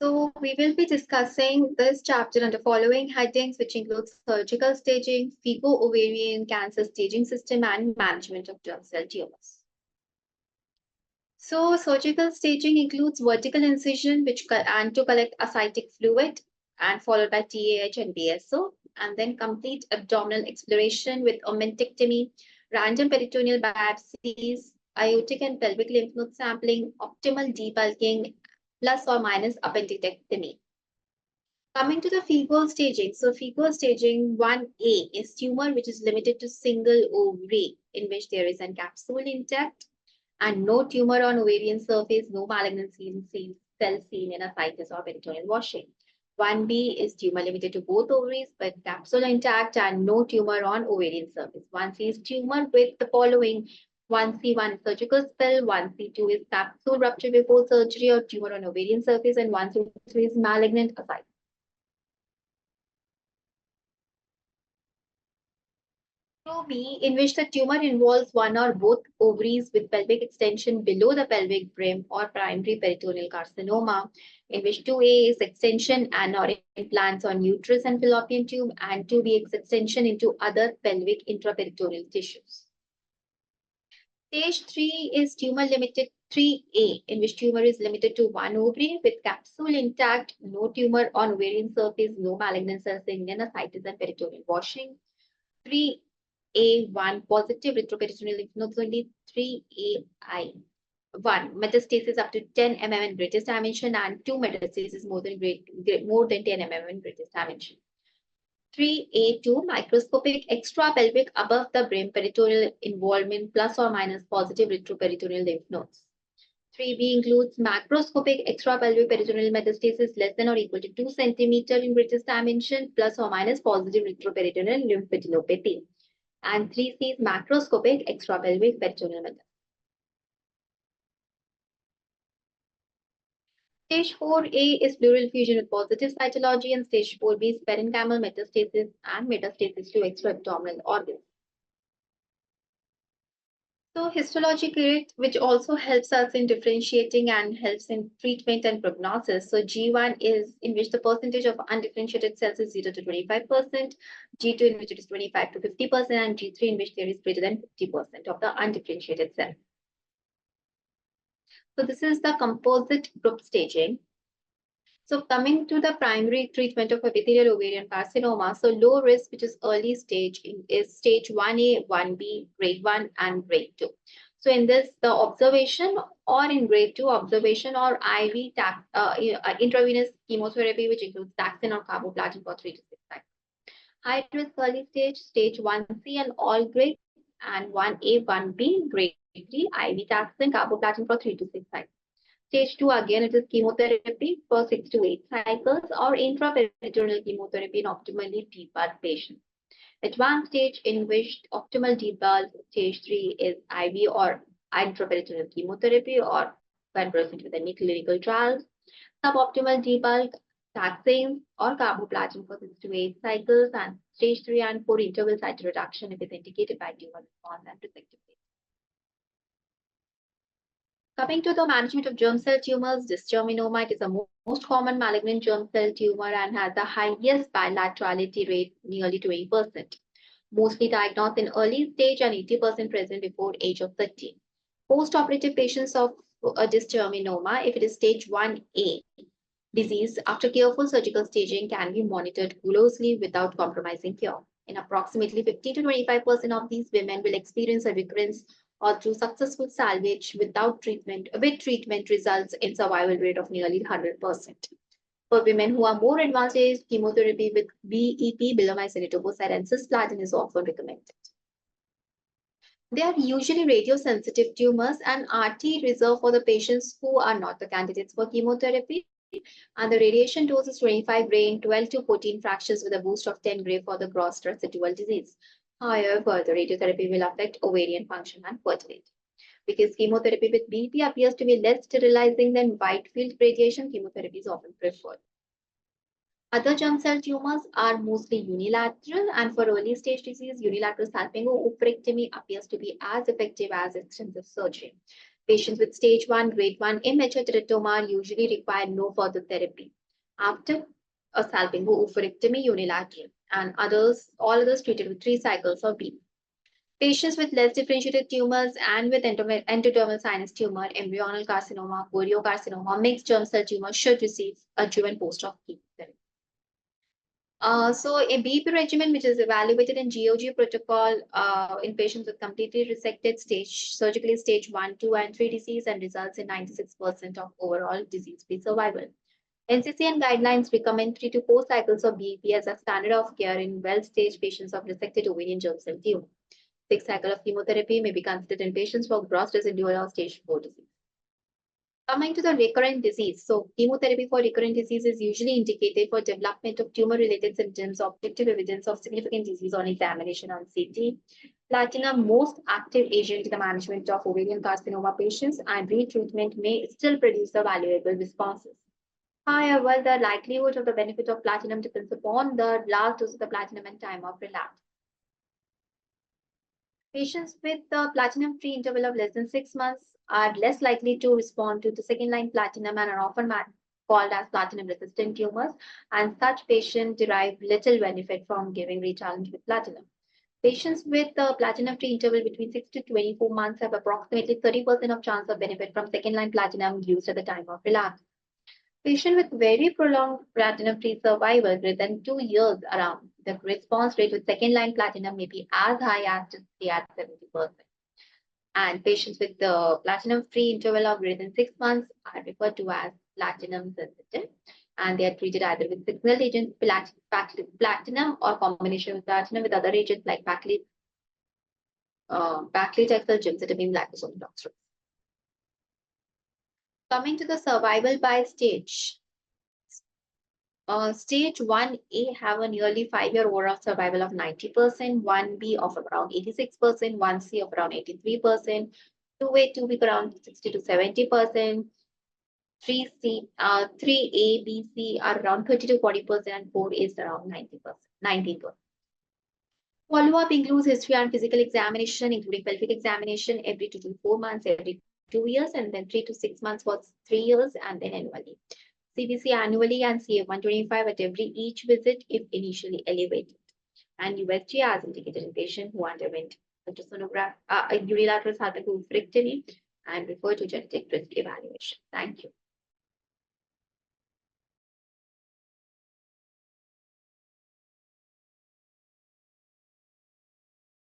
So we will be discussing this chapter under following headings, which includes surgical staging, ovarian cancer staging system, and management of germ cell tumors. So surgical staging includes vertical incision, and to collect ascitic fluid, and followed by TAH and BSO, and then complete abdominal exploration with omentectomy, random peritoneal biopsies, aortic and pelvic lymph node sampling, optimal debulking, plus or minus appendectomy. Coming to the fecal staging. So fecal staging 1A is tumor which is limited to single ovary in which there is a capsule intact and no tumor on ovarian surface, no malignant cell seen in ascites or peritoneal washing. 1B is tumor limited to both ovaries but capsule intact and no tumor on ovarian surface. 1C is tumor with the following: 1C1 surgical spill, 1C2 is capsule rupture before surgery or tumor on ovarian surface, and 1C3 is malignant ascites. B, in which the tumor involves one or both ovaries with pelvic extension below the pelvic brim or primary peritoneal carcinoma, in which 2A is extension and or implants on uterus and fallopian tube, and 2B is extension into other pelvic intraperitoneal tissues. Stage 3 is tumor limited 3A, in which tumor is limited to one ovary with capsule intact, no tumor on ovarian surface, no malignant cells in ascites and peritoneal washing. 3A1 positive retroperitoneal lymph nodes only. 3AI1 metastasis up to 10 mm in greatest dimension, and 2 metastasis more than 10 mm in greatest dimension. 3A2 microscopic extrapelvic above the brim peritoneal involvement plus or minus positive retroperitoneal lymph nodes. 3B includes macroscopic extrapelvic peritoneal metastasis less than or equal to 2 cm in greatest dimension plus or minus positive retroperitoneal lymphadenopathy. And 3C is macroscopic extrapelvic peritoneal metastasis. Stage 4A is pleural effusion with positive cytology, and stage 4B is parenchymal metastasis and metastasis to extra-abdominal organs. So histology grid, which also helps us in differentiating and helps in treatment and prognosis. So G1 is in which the percentage of undifferentiated cells is 0 to 25%, G2 in which it is 25 to 50%, and G3 in which there is greater than 50% of the undifferentiated cells. So this is the composite group staging. So coming to the primary treatment of epithelial ovarian carcinoma, so low risk, which is early stage, is stage 1A, 1B, grade 1, and grade 2. So in this, the observation, or in grade 2, observation or IV intravenous chemotherapy, which includes taxane or carboplatin for 3 to 6 cycles. High risk early stage, stage 1C and all grades, and 1A, 1B, grade 3, IV taxane, carboplatin for 3 to 6 cycles. Stage 2, again, it is chemotherapy for 6 to 8 cycles or intraperitoneal chemotherapy in optimally debulked patients. Advanced stage, in which optimal debulk, stage 3 is IV or intraperitoneal chemotherapy or when proceed with any clinical trials. Suboptimal debulk, taxane or carboplatin for 6 to 8 cycles, and stage 3 and 4 interval cytoreduction if it is indicated by tumor response and resective. Coming to the management of germ cell tumors, dysgerminoma, it is the most common malignant germ cell tumor and has the highest bilaterality rate, nearly 20%. Mostly diagnosed in early stage and 80% present before age of 30. Post-operative patients of dysgerminoma, if it is stage 1A disease, after careful surgical staging can be monitored closely without compromising cure. In approximately 15 to 25% of these women will experience a recurrence or through successful salvage without treatment, with treatment results in survival rate of nearly 100%. For women who are more advanced age, chemotherapy with BEP, belamycin, etoposide, and cisplatin is often recommended. They are usually radiosensitive tumors and RT reserved for the patients who are not the candidates for chemotherapy. And the radiation dose is 25 gray in 12 to 14 fractions with a boost of 10 gray for the gross residual disease. However, the radiotherapy will affect ovarian function and fertility. Because chemotherapy with BEP appears to be less sterilizing than wide field radiation, chemotherapy is often preferred. Other germ cell tumors are mostly unilateral, and for early stage disease, unilateral salpingo-oophorectomy appears to be as effective as extensive surgery. Patients with stage 1, grade 1 immature teratoma usually require no further therapy after a salpingo-oophorectomy unilateral, and all others treated with 3 cycles of B. Patients with less differentiated tumors and with endodermal sinus tumor, embryonal carcinoma, choriocarcinoma, mixed germ cell tumor should receive adjuvant post-op chemotherapy. So a BP regimen, which is evaluated in GOG protocol in patients with completely resected surgically stage 1, 2, and 3 disease, and results in 96% of overall disease-free survival. NCCN guidelines recommend 3 to 4 cycles of BP as a standard of care in well-staged patients of resected ovarian germ cell tumor. 6 cycles of chemotherapy may be considered in patients for gross residual or stage 4 disease. Coming to the recurrent disease. So chemotherapy for recurrent disease is usually indicated for development of tumor-related symptoms, objective evidence of significant disease on examination on CT. Platinum, most active agent in the management of ovarian carcinoma patients, and retreatment may still produce the valuable responses. However, the likelihood of the benefit of platinum depends upon the last dose of the platinum and time of relapse. Patients with the platinum-free interval of less than 6 months are less likely to respond to the second-line platinum and are often called as platinum-resistant tumors, and such patients derive little benefit from giving rechallenge with platinum. Patients with the platinum-free interval between 6 to 24 months have approximately 30% of chance of benefit from second-line platinum used at the time of relapse. Patients with very prolonged platinum-free survival greater than 2 years around, the response rate with second-line platinum may be as high as to stay at 70%. And patients with the platinum-free interval of greater than 6 months are referred to as platinum-sensitive, and they are treated either with single agent platinum or combination with platinum with other agents like paclitaxel, gemcitabine, liposome, doxorubicin. Coming to the survival by stage. Stage 1A have a nearly 5-year overall survival of 90%, 1B of around 86%, 1C of around 83%, 2A, 2B around 60 to 70%, 3A, B, C are around 30 to 40%, and 4A is around 90%, 19%. Follow-up includes history and physical examination, including pelvic examination every 2 to 4 months, every 2 years, and then 3 to 6 months for 3 years, and then annually. CBC annually and CA125 at each visit if initially elevated. And USG as indicated in patient who underwent ultrasonography, unilateral salpingo-oophorectomy and refer to genetic risk evaluation. Thank you.